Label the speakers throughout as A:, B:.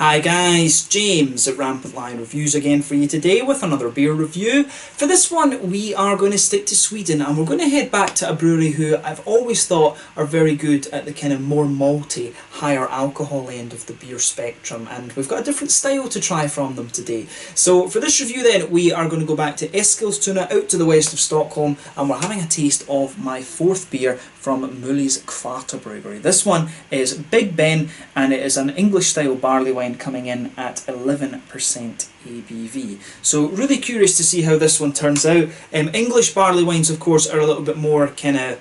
A: Hi guys, James at RampantLionReviews again for you today with another beer review. For this one we are going to stick to Sweden and we're going to head back to a brewery who I've always thought are very good at the kind of more malty, higher alcohol end of the beer spectrum, and we've got a different style to try from them today. So for this review then we are going to go back to Eskilstuna out to the west of Stockholm, and we're having a taste of my fourth beer from Möllys Kvarterbryggeri. This one is Big Ben and it is an English style barley wine coming in at 11% ABV. So really curious to see how this one turns out. English barley wines of course are a little bit more kind of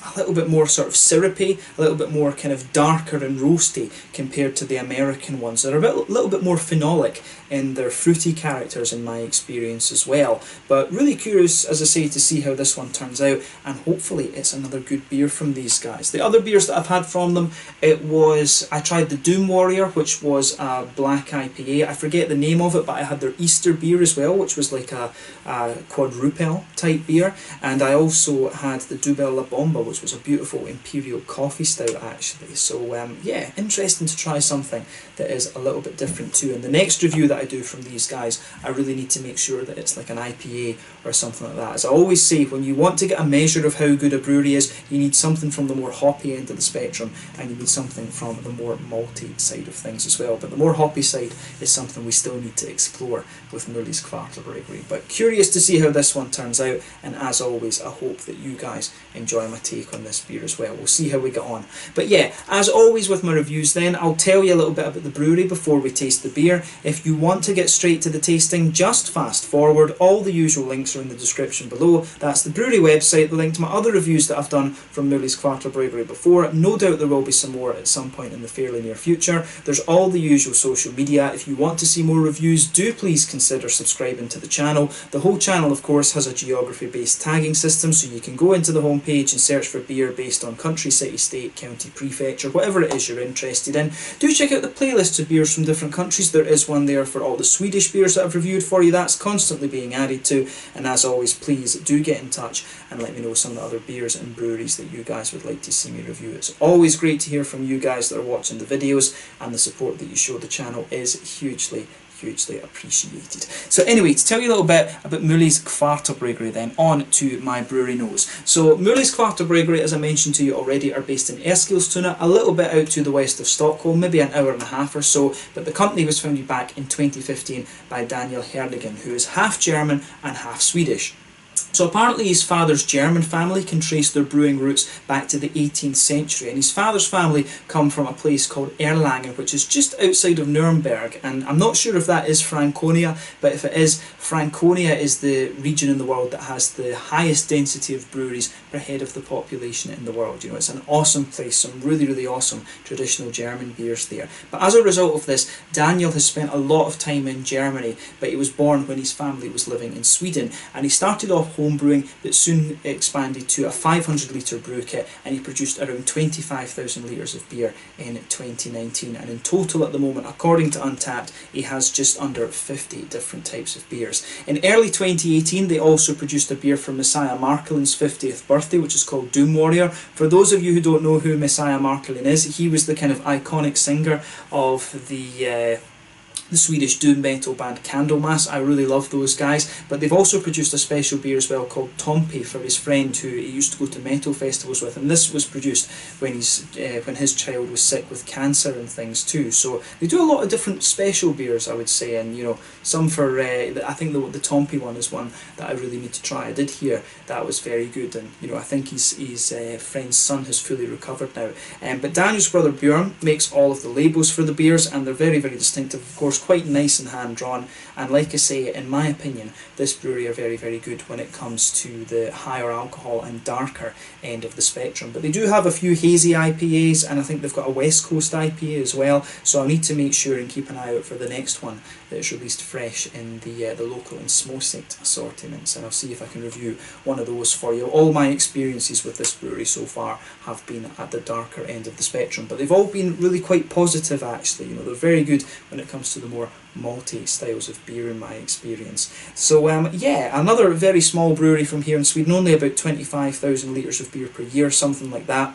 A: a little bit more sort of syrupy, a little bit more kind of darker and roasty compared to the American ones. They're a little bit more phenolic in their fruity characters in my experience as well. But really curious, as I say, to see how this one turns out, and hopefully it's another good beer from these guys. The other beers that I've had from them, I tried the Doom Warrior, which was a black IPA. I forget the name of it, but I had their Easter beer as well, which was like a quadruple type beer. And I also had the Dubel La Bomba, which was a beautiful imperial coffee stout actually. So yeah, interesting to try something that is a little bit different too. And the next review that I do from these guys, I really need to make sure that it's like an IPA or something like that. As I always say, when you want to get a measure of how good a brewery is, you need something from the more hoppy end of the spectrum, and you need something from the more malty side of things as well. But the more hoppy side is something we still need to explore with Möllys Kvarterbryggeri. But curious to see how this one turns out, and as always I hope that you guys enjoy my take on this beer as well. We'll see how we get on. But yeah, as always with my reviews then, I'll tell you a little bit about the brewery before we taste the beer. If you want to get straight to the tasting, just fast forward. All the usual links are in the description below. That's the brewery website, the link to my other reviews that I've done from Möllys Kvarterbryggeri before. No doubt there will be some more at some point in the fairly near future. There's all the usual social media. If you want to see more reviews, do please consider subscribing to the channel. The whole channel of course has a geography based tagging system, so you can go into the homepage and search for beer based on country, city, state, county, prefecture, whatever it is you're interested in. Do check out the playlists of beers from different countries. There is one there for all the Swedish beers that I've reviewed for you. That's constantly being added to. And as always, please do get in touch and let me know some of the other beers and breweries that you guys would like to see me review. It's always great to hear from you guys that are watching the videos, and the support that you show the channel is hugely appreciated. So anyway, to tell you a little bit about Möllys Kvarterbryggeri then, on to my brewery notes. So Möllys Kvarterbryggeri, as I mentioned to you already, are based in Eskilstuna, a little bit out to the west of Stockholm, maybe an hour and a half or so, but the company was founded back in 2015 by Daniel Herligen, who is half German and half Swedish. So apparently his father's German family can trace their brewing roots back to the 18th century, and his father's family come from a place called Erlangen, which is just outside of Nuremberg, and I'm not sure if that is Franconia, but if it is, Franconia is the region in the world that has the highest density of breweries per head of the population in the world. You know, it's an awesome place, some really awesome traditional German beers there. But as a result of this, Daniel has spent a lot of time in Germany, but he was born when his family was living in Sweden, and he started off home brewing, but soon expanded to a 500 litre brew kit, and he produced around 25,000 litres of beer in 2019, and in total at the moment, according to Untappd, he has just under 50 different types of beers. In early 2018 they also produced a beer for Messiah Markkelin's 50th birthday, which is called Doom Warrior. For those of you who don't know who Messiah Markkelin is, he was the kind of iconic singer of the Swedish doom metal band Candlemass. I really love those guys, but they've also produced a special beer as well called Tompi for his friend who he used to go to metal festivals with, and this was produced when his child was sick with cancer and things too. So they do a lot of different special beers, I would say, and you know, some for I think the Tompi one is one that I really need to try. I did hear that was very good, and you know, I think his friend's son has fully recovered now. But Daniel's brother Björn makes all of the labels for the beers, and they're very distinctive, of course, quite nice and hand drawn, and like I say, in my opinion, this brewery are very good when it comes to the higher alcohol and darker end of the spectrum. But they do have a few hazy IPAs, and I think they've got a West Coast IPA as well, so I'll need to make sure and keep an eye out for the next one that is released fresh in the local and Småsigt assortments, and I'll see if I can review one of those for you. All my experiences with this brewery so far have been at the darker end of the spectrum, but they've all been really quite positive actually. You know, they're very good when it comes to the more malty styles of beer in my experience. So yeah, another very small brewery from here in Sweden, only about 25,000 litres of beer per year, something like that.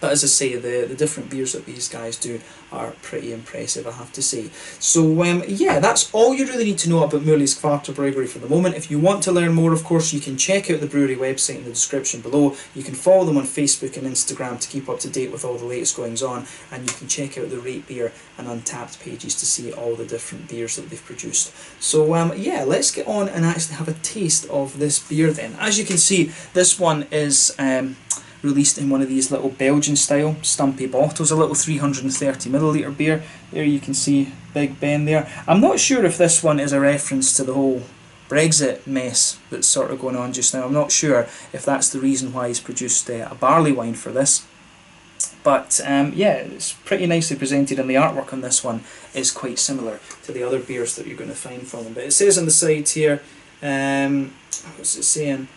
A: But as I say, the different beers that these guys do are pretty impressive, I have to say. So yeah, that's all you really need to know about Möllys Kvarterbryggeri for the moment. If you want to learn more, of course, you can check out the brewery website in the description below. You can follow them on Facebook and Instagram to keep up to date with all the latest goings on, and you can check out the Rate Beer and Untappd pages to see all the different beers that they've produced. So yeah, let's get on and actually have a taste of this beer then. As you can see, this one is released in one of these little Belgian style stumpy bottles, a little 330ml beer. There you can see Big Ben there. I'm not sure if this one is a reference to the whole Brexit mess that's sort of going on just now. I'm not sure if that's the reason why he's produced a barley wine for this. But yeah, it's pretty nicely presented, and the artwork on this one is quite similar to the other beers that you're going to find from them. But it says on the side here, what's it saying?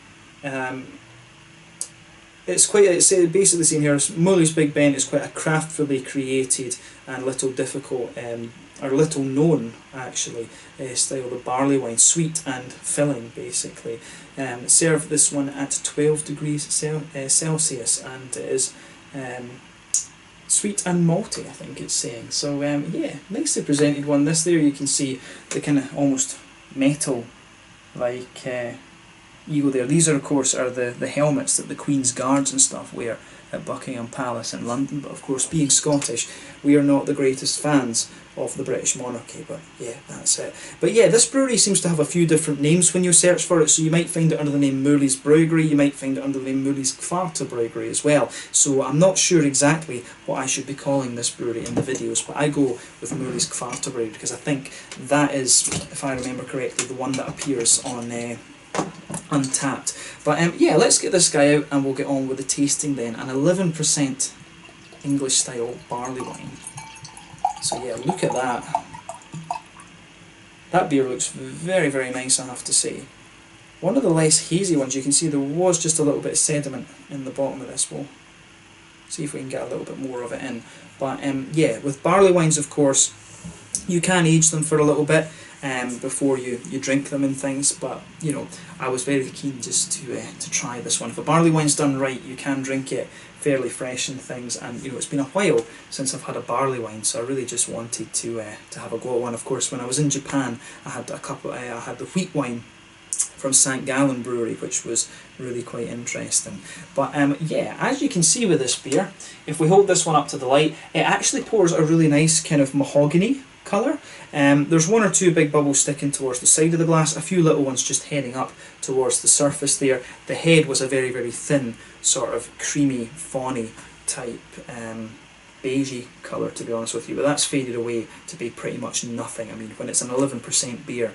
A: It's basically saying here, Möllys Big Ben is quite a craftfully created and little difficult, or little known actually, style of barley wine, sweet and filling basically. Serve this one at 12 degrees Celsius, and it is sweet and malty, I think it's saying. So yeah, nicely presented one. This there, you can see the kind of almost metal like eagle there. These are, of course, are the helmets that the Queen's Guards and stuff wear at Buckingham Palace in London. But of course, being Scottish, we are not the greatest fans of the British monarchy. But yeah, that's it. But yeah, this brewery seems to have a few different names when you search for it. So you might find it under the name Möllys Brewery, you might find it under the name Möllys Kvarterbryggeri as well. So I'm not sure exactly what I should be calling this brewery in the videos, but I go with Möllys Kvarterbryggeri because I think that is, if I remember correctly, the one that appears on Untappd. But yeah, let's get this guy out and we'll get on with the tasting then. An 11% English style barley wine. So yeah, look at that. That beer looks very, very nice, I have to say. One of the less hazy ones, you can see there was just a little bit of sediment in the bottom of this. We'll see if we can get a little bit more of it in. But yeah, with barley wines, of course, you can age them for a little bit before you drink them and things, but you know, I was very keen just to try this one. If a barley wine's done right, you can drink it fairly fresh and things, and you know, it's been a while since I've had a barley wine, so I really just wanted to have a go at one. Of course, when I was in Japan, I had I had the wheat wine from St. Gallen Brewery, which was really quite interesting. But yeah, as you can see with this beer, if we hold this one up to the light, it actually pours a really nice kind of mahogany colour. There's one or two big bubbles sticking towards the side of the glass, a few little ones just heading up towards the surface there. The head was a very, very thin, sort of creamy, fawny type beigey colour, to be honest with you, but that's faded away to be pretty much nothing. I mean, when it's an 11% beer,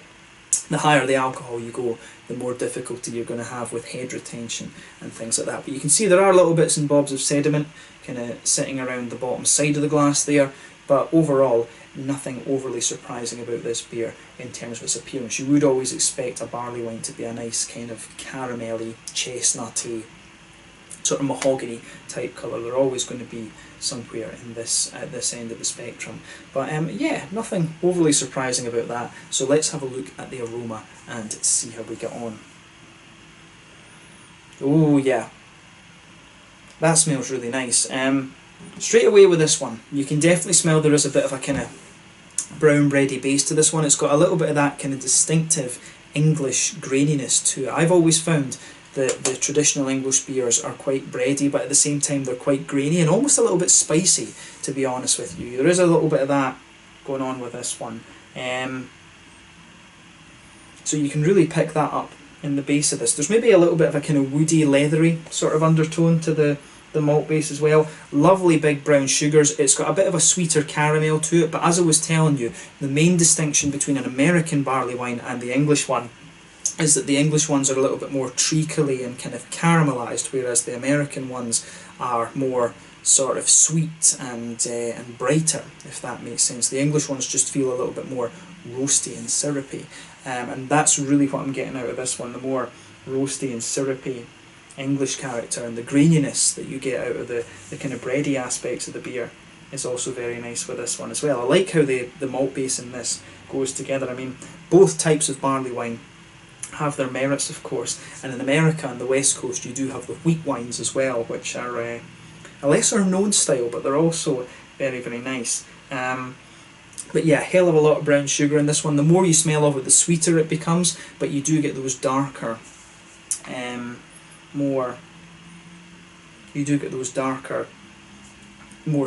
A: the higher the alcohol you go, the more difficulty you're going to have with head retention and things like that. But you can see there are little bits and bobs of sediment kind of sitting around the bottom side of the glass there, but overall, nothing overly surprising about this beer in terms of its appearance. You would always expect a barley wine to be a nice kind of caramelly, chestnutty, sort of mahogany type colour. They're always going to be somewhere in this at this end of the spectrum. But yeah, nothing overly surprising about that. So let's have a look at the aroma and see how we get on. Oh yeah, that smells really nice. Straight away with this one, you can definitely smell there is a bit of a kind of brown bready base to this one. It's got a little bit of that kind of distinctive English graininess to it. I've always found that the traditional English beers are quite bready, but at the same time they're quite grainy and almost a little bit spicy, to be honest with you. There is a little bit of that going on with this one. So you can really pick that up in the base of this. There's maybe a little bit of a kind of woody, leathery sort of undertone to the malt base as well. Lovely big brown sugars. It's got a bit of a sweeter caramel to it, but as I was telling you, the main distinction between an American barley wine and the English one is that the English ones are a little bit more treacly and kind of caramelised, whereas the American ones are more sort of sweet and brighter, if that makes sense. The English ones just feel a little bit more roasty and syrupy, and that's really what I'm getting out of this one, the more roasty and syrupy English character, and the graininess that you get out of the kind of bready aspects of the beer is also very nice with this one as well. I like how the malt base in this goes together. I mean, both types of barley wine have their merits, of course, and in America and the West Coast you do have the wheat wines as well, which are a lesser known style, but they're also very, very nice. But yeah, hell of a lot of brown sugar in this one. The more you smell of it, the sweeter it becomes, but you do get those darker, more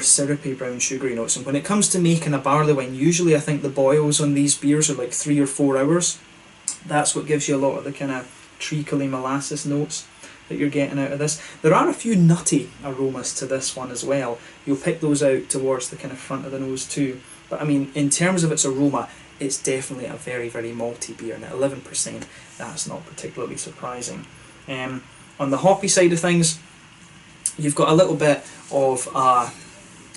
A: syrupy brown sugary notes. And when it comes to making a barley wine, usually I think the boils on these beers are like 3 or 4 hours. That's what gives you a lot of the kind of treacly molasses notes that you're getting out of this. There are a few nutty aromas to this one as well. You'll pick those out towards the kind of front of the nose too. But I mean, in terms of its aroma, it's definitely a very, very malty beer, and at 11%, that's not particularly surprising. On the hoppy side of things, you've got a little bit of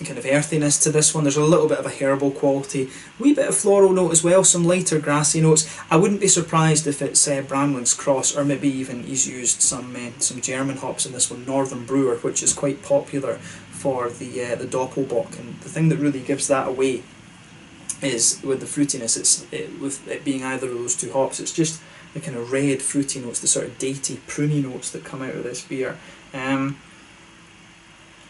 A: kind of earthiness to this one. There's a little bit of a herbal quality, wee bit of floral note as well, some lighter grassy notes. I wouldn't be surprised if it's Bramling's Cross, or maybe even he's used some German hops in this one, Northern Brewer, which is quite popular for the Doppelbock. And the thing that really gives that away is with the fruitiness. With it being either of those two hops, it's just the kind of red fruity notes, the sort of datey, pruny notes that come out of this beer.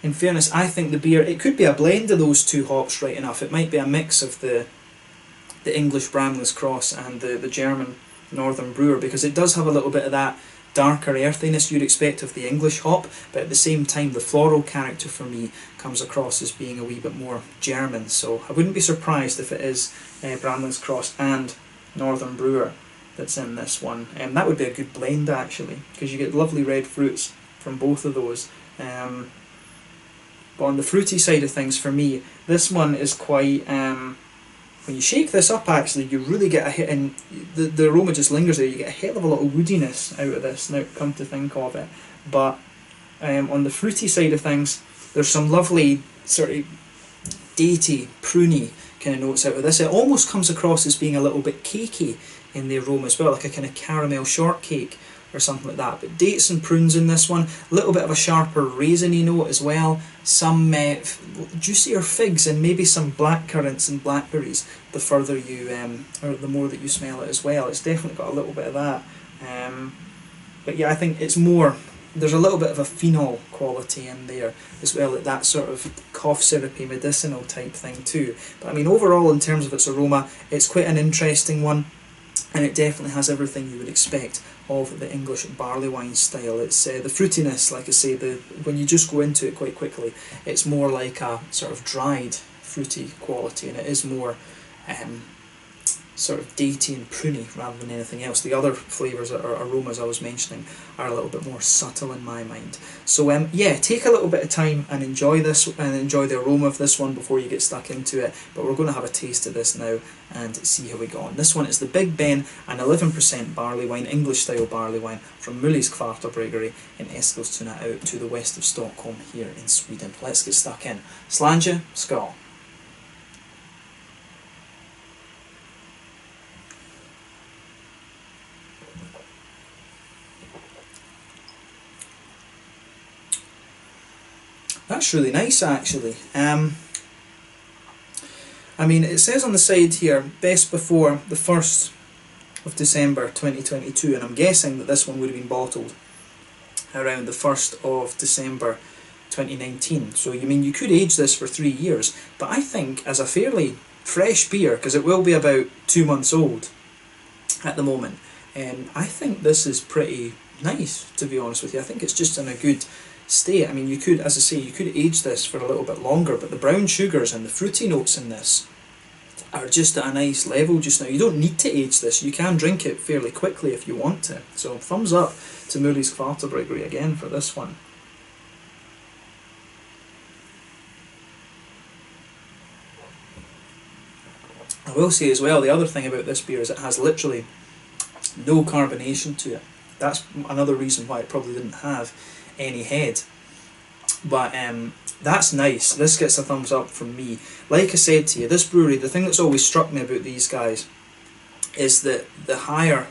A: In fairness, I think the beer, it could be a blend of those two hops right enough. It might be a mix of the English Bramley's Cross and the German Northern Brewer, because it does have a little bit of that darker earthiness you'd expect of the English hop, but at the same time the floral character for me comes across as being a wee bit more German. So I wouldn't be surprised if it is Bramley's Cross and Northern Brewer that's in this one. That would be a good blend actually, because you get lovely red fruits from both of those. But on the fruity side of things, for me, this one is quite, when you shake this up actually, you really get a hit, and the aroma just lingers there. You get a hell of a lot of woodiness out of this, now come to think of it. But on the fruity side of things, there's some lovely sort of datey, pruny kind of notes out of this. It almost comes across as being a little bit cakey in the aroma as well, like a kind of caramel shortcake or something like that. But dates and prunes in this one, a little bit of a sharper raisiny note as well, some juicier figs, and maybe some blackcurrants and blackberries the further you, or the more that you smell it as well. It's definitely got a little bit of that. But yeah, I think it's more, there's a little bit of a phenol quality in there as well, like that sort of cough syrupy medicinal type thing too. But I mean, overall in terms of its aroma, it's quite an interesting one, and it definitely has everything you would expect of the English barley wine style. It's the fruitiness, like I say, when you just go into it quite quickly, it's more like a sort of dried fruity quality, and it is more sort of datey and pruny rather than anything else. The other flavours or aromas I was mentioning are a little bit more subtle in my mind. So yeah, take a little bit of time and enjoy this, and enjoy the aroma of this one before you get stuck into it. But we're going to have a taste of this now and see how we go on. This one is the Big Ben, an 11% barley wine, English style barley wine from Möllys Kvarterbryggeri in Eskilstuna, out to the west of Stockholm here in Sweden. Let's get stuck in. Slange, skål. That's really nice actually. I mean, it says on the side here, best before the 1st of December 2022, and I'm guessing that this one would have been bottled around the 1st of December 2019. So you mean you could age this for 3 years, but I think as a fairly fresh beer, because it will be about 2 months old at the moment, I think this is pretty nice, to be honest with you. I think it's just in a good state. I mean, you could, as I say, you could age this for a little bit longer, but the brown sugars and the fruity notes in this are just at a nice level just now. You don't need to age this. You can drink it fairly quickly if you want to. So thumbs up to Möllys Kvarterbryggeri again for this one. I will say as well, the other thing about this beer is it has literally no carbonation to it. That's another reason why it probably didn't have any head. But that's nice. This gets a thumbs up from me. Like I said to you, this brewery, the thing that's always struck me about these guys is that the higher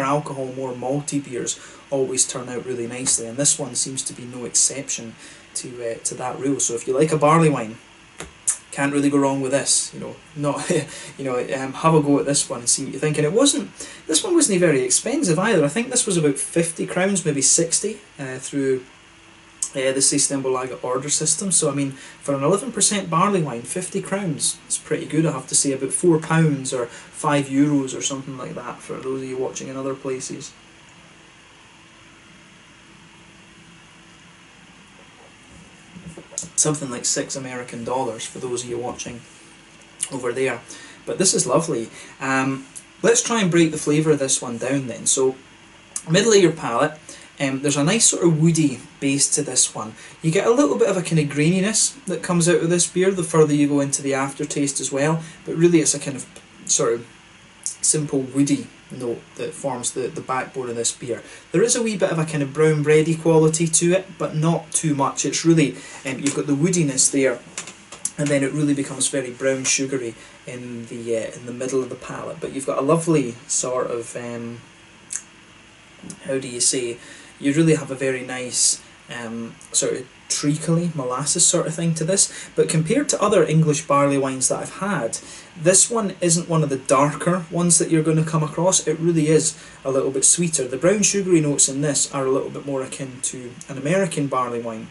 A: alcohol, more malty beers always turn out really nicely, and this one seems to be no exception to that rule. So if you like a barley wine, can't really go wrong with this. You know, not have a go at this one and see what you think. And this one wasn't very expensive either. I think this was about 50 crowns, maybe 60 through the Systembolaget order system. So I mean, for an 11% barley wine, £50, it's pretty good, I have to say. About £4 or €5 or something like that for those of you watching in other places. Something like $6 for those of you watching over there. But this is lovely. Let's try and break the flavour of this one down then. So, middle of your palate, there's a nice sort of woody base to this one. You get a little bit of a kind of graininess that comes out of this beer the further you go into the aftertaste as well, but really it's a kind of sort of simple woody note that forms the backbone of this beer. There is a wee bit of a kind of brown bready quality to it, but not too much. It's really, you've got the woodiness there, and then it really becomes very brown sugary in the middle of the palate. But you've got a lovely sort of, how do you say, you really have a very nice sort of treacly molasses sort of thing to this. But compared to other English barley wines that I've had, this one isn't one of the darker ones that you're going to come across. It really is a little bit sweeter. The brown sugary notes in this are a little bit more akin to an American barley wine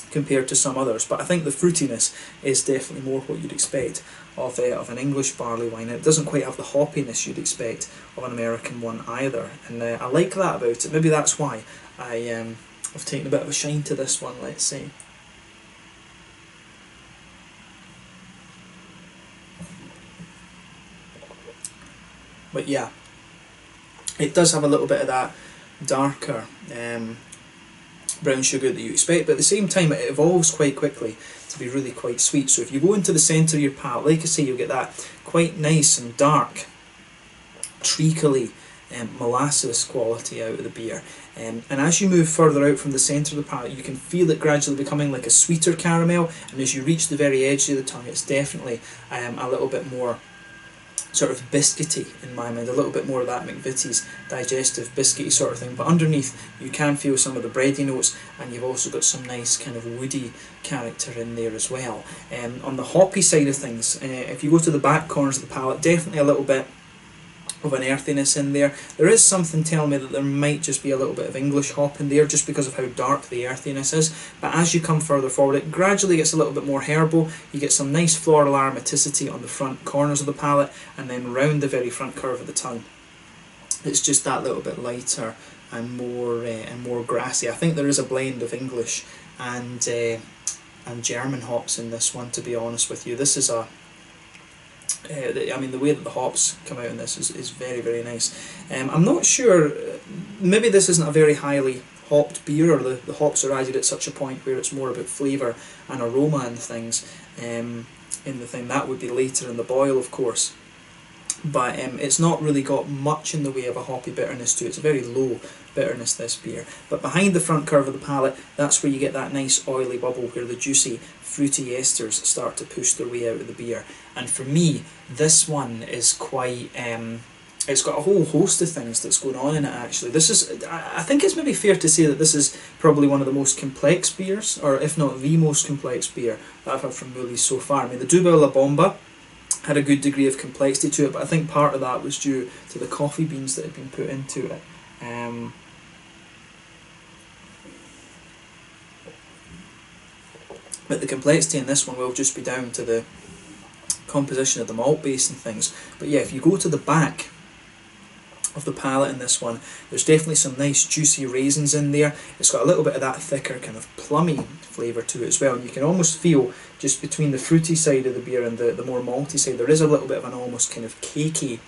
A: compared to some others, but I think the fruitiness is definitely more what you'd expect of an English barley wine. It doesn't quite have the hoppiness you'd expect of an American one either, and I like that about it. Maybe that's why I've taken a bit of a shine to this one, let's say. But yeah, it does have a little bit of that darker brown sugar that you expect, but at the same time it evolves quite quickly to be really quite sweet. So if you go into the centre of your palate, like I say, you'll get that quite nice and dark, treacly molasses quality out of the beer. And as you move further out from the centre of the palate, you can feel it gradually becoming like a sweeter caramel, and as you reach the very edge of the tongue, it's definitely a little bit more sort of biscuity in my mind, a little bit more of that McVitie's digestive biscuity sort of thing, but underneath you can feel some of the bready notes, and you've also got some nice kind of woody character in there as well. On the hoppy side of things, if you go to the back corners of the palate, definitely a little bit of an earthiness in there. There is something telling me that there might just be a little bit of English hop in there just because of how dark the earthiness is, but as you come further forward it gradually gets a little bit more herbal. You get some nice floral aromaticity on the front corners of the palate, and then round the very front curve of the tongue it's just that little bit lighter and more grassy. I think there is a blend of English and German hops in this one, to be honest with you. This is a I mean, the way that the hops come out in this is very, very nice. I'm not sure, maybe this isn't a very highly hopped beer, or the hops are added at such a point where it's more about flavour and aroma and things in the thing. That would be later in the boil, of course. But it's not really got much in the way of a hoppy bitterness to it. It's a very low bitterness, this beer. But behind the front curve of the palate, that's where you get that nice oily bubble where the juicy fruity esters start to push their way out of the beer. And for me, this one is quite it's got a whole host of things that's going on in it actually. This is, I think it's maybe fair to say that this is probably one of the most complex beers, or if not the most complex beer that I've had from Möllys so far. I mean, the Double La Bomba had a good degree of complexity to it, but I think part of that was due to the coffee beans that had been put into it. But the complexity in this one will just be down to the composition of the malt base and things. But yeah, if you go to the back of the palate in this one, there's definitely some nice juicy raisins in there. It's got a little bit of that thicker kind of plummy flavour to it as well, and you can almost feel just between the fruity side of the beer and the more malty side, there is a little bit of an almost kind of cakey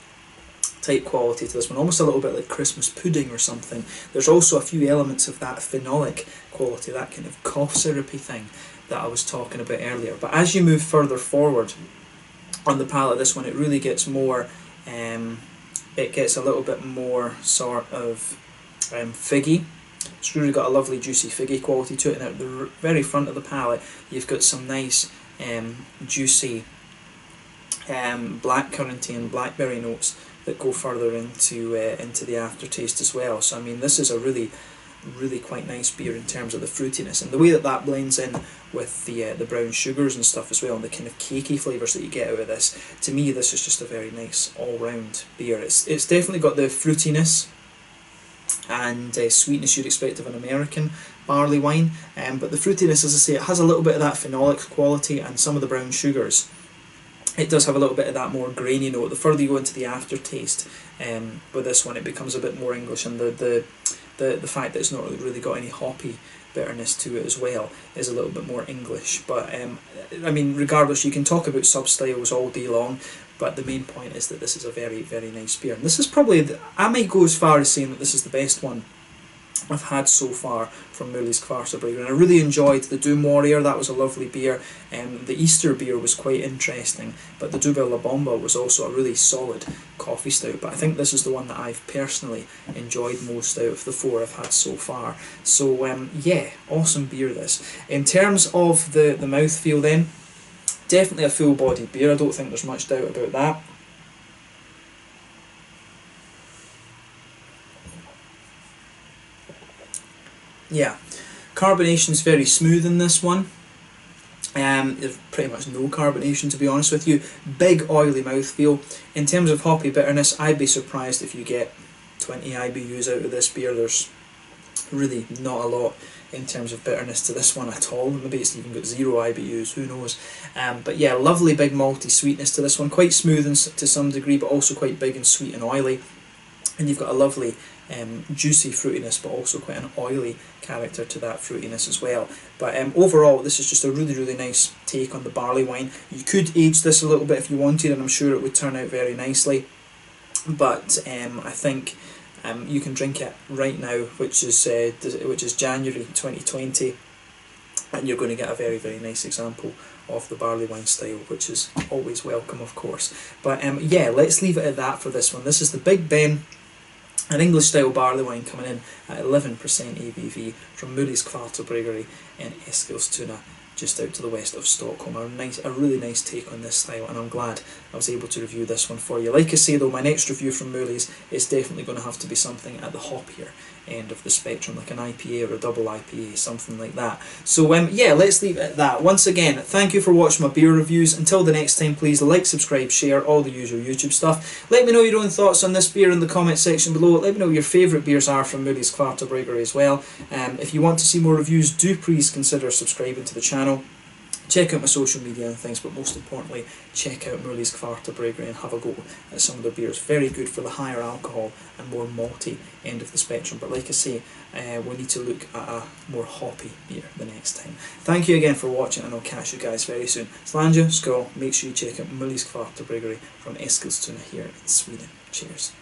A: type quality to this one, almost a little bit like Christmas pudding or something. There's also a few elements of that phenolic quality, that kind of cough syrupy thing that I was talking about earlier. But as you move further forward on the palate, this one, it really gets more it gets a little bit more sort of figgy. It's really got a lovely juicy figgy quality to it, and at the very front of the palate you've got some nice juicy blackcurranty and blackberry notes that go further into the aftertaste as well. So I mean, this is a really quite nice beer in terms of the fruitiness, and the way that that blends in with the brown sugars and stuff as well, and the kind of cakey flavours that you get out of this. To me, this is just a very nice all-round beer. It's definitely got the fruitiness and sweetness you'd expect of an American barley wine, but the fruitiness, as I say, it has a little bit of that phenolic quality and some of the brown sugars. It does have a little bit of that more grainy note. The further you go into the aftertaste with this one, it becomes a bit more English, and the fact that it's not really got any hoppy bitterness to it as well is a little bit more English. But I mean, regardless, you can talk about sub-styles all day long, but the main point is that this is a very, very nice beer. And this is probably, I might go as far as saying that this is the best one I've had so far from Möllys Kvarterbryggeri, and I really enjoyed the Doom Warrior. That was a lovely beer. The Easter beer was quite interesting, but the Double La Bomba was also a really solid coffee stout. But I think this is the one that I've personally enjoyed most out of the 4 I've had so far. So yeah, awesome beer this. In terms of the mouthfeel then, definitely a full-bodied beer. I don't think there's much doubt about that. Yeah, carbonation's very smooth in this one. There's pretty much no carbonation, to be honest with you. Big oily mouthfeel. In terms of hoppy bitterness, I'd be surprised if you get 20 IBUs out of this beer. There's really not a lot in terms of bitterness to this one at all. Maybe it's even got 0 IBUs, who knows. But yeah, lovely big malty sweetness to this one. Quite smooth to some degree, but also quite big and sweet and oily. And you've got a lovely juicy fruitiness, but also quite an oily character to that fruitiness as well. But overall, this is just a really, really nice take on the barley wine. You could age this a little bit if you wanted, and I'm sure it would turn out very nicely. But I think you can drink it right now, which is January 2020, and you're going to get a very, very nice example of the barley wine style, which is always welcome, of course. But yeah, let's leave it at that for this one. This is the Big Ben, an English style barley wine, coming in at 11% ABV from Möllys Kvarterbryggeri in Eskilstuna, just out to the west of Stockholm. A really nice take on this style, and I'm glad I was able to review this one for you. Like I say though, my next review from Möllys is definitely going to have to be something at the hoppier end of the spectrum, like an IPA or a double IPA, something like that. So yeah, let's leave it at that. Once again, thank you for watching my beer reviews. Until the next time, please like, subscribe, share, all the usual YouTube stuff. Let me know your own thoughts on this beer in the comment section below. Let me know what your favourite beers are from Möllys Kvarterbryggeri as well. If you want to see more reviews, do please consider subscribing to the channel. Check out my social media and things, but most importantly, check out Möllys Kvarterbryggeri and have a go at some of their beers. Very good for the higher alcohol and more malty end of the spectrum. But like I say, we need to look at a more hoppy beer the next time. Thank you again for watching, and I'll catch you guys very soon. Slanja, skål. Make sure you check out Möllys Kvarterbryggeri from Eskilstuna here in Sweden. Cheers.